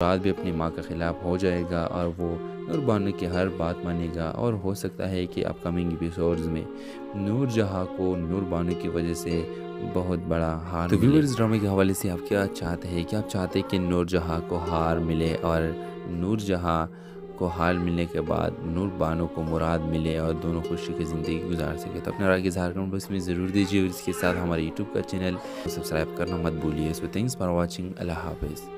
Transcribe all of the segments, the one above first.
مراد بھی اپنی ماں کے خلاف ہو جائے گا اور وہ نور بانو کی ہر بات مانے گا، اور ہو سکتا ہے کہ اپ کمنگ ایپیسوڈز میں نور جہاں کو نور بانو کی وجہ سے بہت بڑا ہار ملے۔ تو ویورز، ڈرامے کے حوالے سے آپ کیا چاہتے ہیں؟ کیا آپ چاہتے ہیں کہ نور جہاں کو ہار ملے اور نور جہاں کو ہار ملنے کے بعد نور بانو کو مراد ملے اور دونوں خوشی کی زندگی گزار سکے؟ تو اپنے رائے کی اظہار کروں بس میں ضرور دیجیے، اور اس کے ساتھ ہمارے یوٹیوب کا چینل سبسکرائب کرنا مت بھولیے۔ سو تھینکس فار واچنگ، اللہ حافظ۔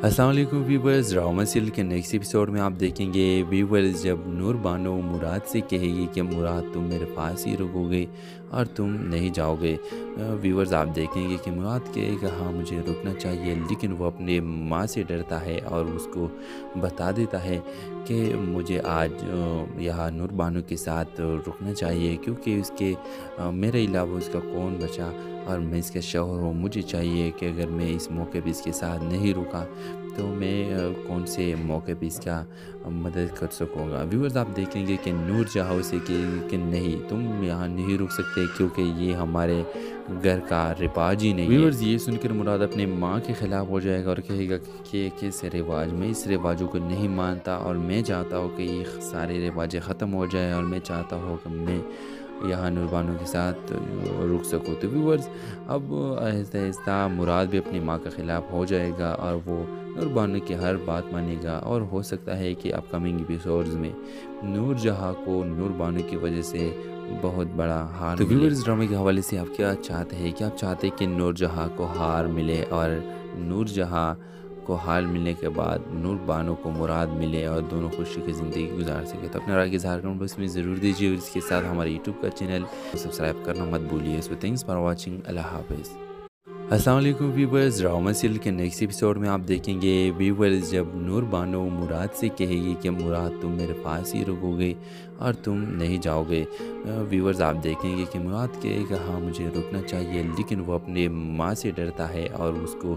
السلام علیکم ویورز، ڈرامہ سیریل کے نیکسٹ ایپیسوڈ میں آپ دیکھیں گے ویورز جب نور بانو مراد سے کہے گی کہ مراد تم میرے پاس ہی رکو گے اور تم نہیں جاؤ گے۔ ویورز آپ دیکھیں گے کہ مراد کہے گا ہاں مجھے رکنا چاہیے، لیکن وہ اپنے ماں سے ڈرتا ہے اور اس کو بتا دیتا ہے کہ مجھے آج یہاں نور بانو کے ساتھ رکنا چاہیے، کیونکہ اس کے میرے علاوہ اس کا کون بچا اور میں اس کا شوہر ہوں۔ مجھے چاہیے کہ اگر میں اس موقع پہ اس کے ساتھ نہیں رکا تو میں کون سے موقع پہ اس کا مدد کر سکوں گا۔ ویورز آپ دیکھیں گے کہ نور جہاں اسے کہ نہیں تم یہاں نہیں رک سکتے، کیونکہ یہ ہمارے گھر کا رواج ہی نہیں ہے۔ ویورز یہ سن کر مراد اپنے ماں کے خلاف ہو جائے گا اور کہے گا کہ کیسے رواج، میں اس رواجوں کو نہیں مانتا اور میں چاہتا ہوں کہ یہ سارے رواجیں ختم ہو جائیں، اور میں چاہتا ہوں کہ میں یہاں نور بانو کے ساتھ رک سکوں۔ تو ویورز اب آہستہ آہستہ مراد بھی اپنی ماں کے خلاف ہو جائے گا اور وہ نور بانو کی ہر بات مانے گا، اور ہو سکتا ہے کہ اپ کمنگ ایپیسوڈز میں نور جہاں کو نور بانو کی وجہ سے بہت بڑا ہار ملے۔ تو ویورز ڈرامے کے حوالے سے آپ کیا چاہتے ہیں؟ کیا آپ چاہتے ہیں کہ نور جہاں کو ہار ملے اور نور جہاں کو ہار ملنے کے بعد نور بانو کو مراد ملے اور دونوں خوشی کی زندگی گزار سکے؟ تو اپنے رائے کی اظہار کروں بس میں ضرور دیجیے، اور اس کے ساتھ ہمارے یوٹیوب کا چینل سبسکرائب کرنا مت بھولیے۔ سو تھینکس فار واچنگ، اللہ حافظ۔ السلام علیکم ویورز، ڈرامہ سیریل کے نیکسٹ ایپیسوڈ میں آپ دیکھیں گے ویورز جب نور بانو مراد سے کہے گی کہ مراد تم میرے پاس ہی رکو گے اور تم نہیں جاؤ گے۔ ویورز آپ دیکھیں گے کہ مراد کہے گا ہاں مجھے رکنا چاہیے، لیکن وہ اپنے ماں سے ڈرتا ہے اور اس کو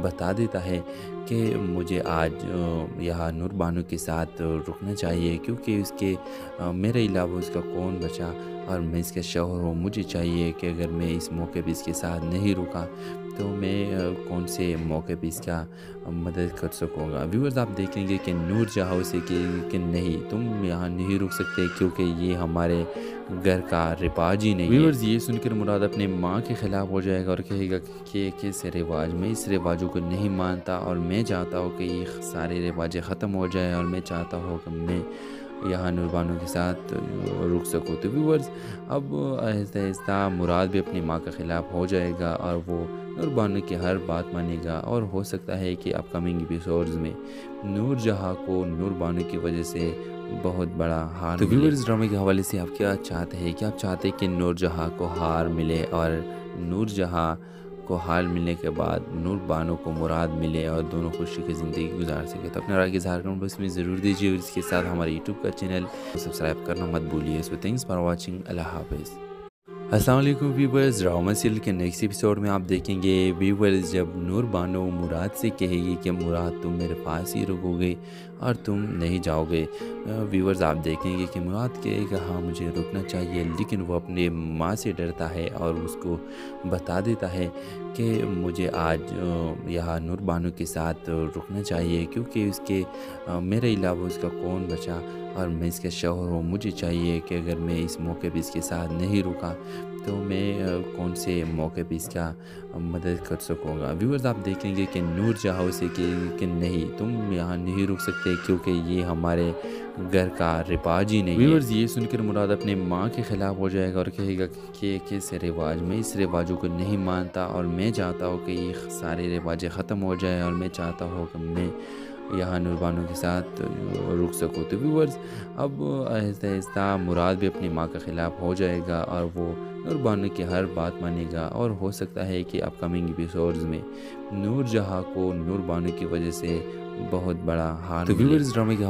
بتا دیتا ہے کہ مجھے آج یہاں نور بانو کے ساتھ رکنا چاہیے، کیونکہ اس کے میرے علاوہ اس کا کون بچا اور میں اس کا شوہر ہوں۔ مجھے چاہیے کہ اگر میں اس موقع پہ اس کے ساتھ نہیں رکا تو میں کون سے موقع پہ اس کا مدد کر سکوں گا۔ ویورز آپ دیکھیں گے کہ نور جہاں اسے کہ نہیں تم یہاں نہیں رک سکتے، کیونکہ یہ ہمارے گھر کا رواج ہی نہیں ہے۔ ویورز یہ سن کر مراد اپنے ماں کے خلاف ہو جائے گا اور کہے گا کہ کیسے رواج، میں اس رواجوں کو نہیں مانتا اور میں چاہتا ہوں کہ یہ سارے رواجیں ختم ہو جائیں، اور میں چاہتا ہوں کہ میں یہاں نور بانو کے ساتھ رک سکوں۔ تو ویورز اب آہستہ آہستہ مراد بھی اپنی ماں کے خلاف ہو جائے گا اور وہ نور بانو کی ہر بات مانے گا، اور ہو سکتا ہے کہ اپ کمنگ ایپیسوڈز میں نور جہاں کو نور بانو کی وجہ سے بہت بڑا ہار ملے۔ تو ویورز ڈرامے کے حوالے سے آپ کیا چاہتے ہیں؟ کیا آپ چاہتے ہیں کہ نور جہاں کو ہار ملے اور نور جہاں کو ہار ملنے کے بعد نور بانو کو مراد ملے اور دونوں خوشی کی زندگی گزار سکے؟ تو اپنے رائے کی اظہار کروں بس میں ضرور دیجیے، اور اس کے ساتھ ہمارے یوٹیوب کا چینل سبسکرائب کرنا مت بھولیے۔ سو تھینکس فار واچنگ، اللہ حافظ۔ السلام علیکم ویورز، ڈرامہ سیریل کے نیکسٹ ایپیسوڈ میں آپ دیکھیں گے ویورز جب نور بانو مراد سے کہے گی کہ مراد تم میرے پاس ہی رکو گے اور تم نہیں جاؤ گے۔ ویورز آپ دیکھیں گے کہ مراد کہے گا ہاں مجھے رکنا چاہیے، لیکن وہ اپنے ماں سے ڈرتا ہے اور اس کو بتا دیتا ہے کہ مجھے آج یہاں نور بانو کے ساتھ رکنا چاہیے، کیونکہ اس کے میرے علاوہ اس کا کون بچا اور میں اس کا شوہر ہوں۔ مجھے چاہیے کہ اگر میں اس موقع پہ اس کے ساتھ نہیں رکا تو میں کون سے موقع پہ اس کا مدد کر سکوں گا۔ ویورز آپ دیکھیں گے کہ نور جہاں اسے کہ نہیں تم یہاں نہیں رک سکتے، کیونکہ یہ ہمارے گھر کا رواج ہی نہیں ہے۔ ویورز یہ سن کر مراد اپنے ماں کے خلاف ہو جائے گا اور کہے گا کہ کیسے رواج، میں اس رواجوں کو نہیں مانتا اور میں چاہتا ہوں کہ یہ سارے رواجیں ختم ہو جائیں، اور میں چاہتا ہوں کہ میں یہاں نور بانو کے ساتھ رک سکوں۔ تو ویورز اب آہستہ آہستہ مراد بھی اپنی ماں کے خلاف ہو جائے گا اور وہ نور بانو کی ہر بات مانے گا، اور ہو سکتا ہے کہ اپ کمنگ ایپیسوڈز میں نور جہاں کو نور بانو کی وجہ سے بہت بڑا ہار ملے۔ تو ویورز ڈرامے کے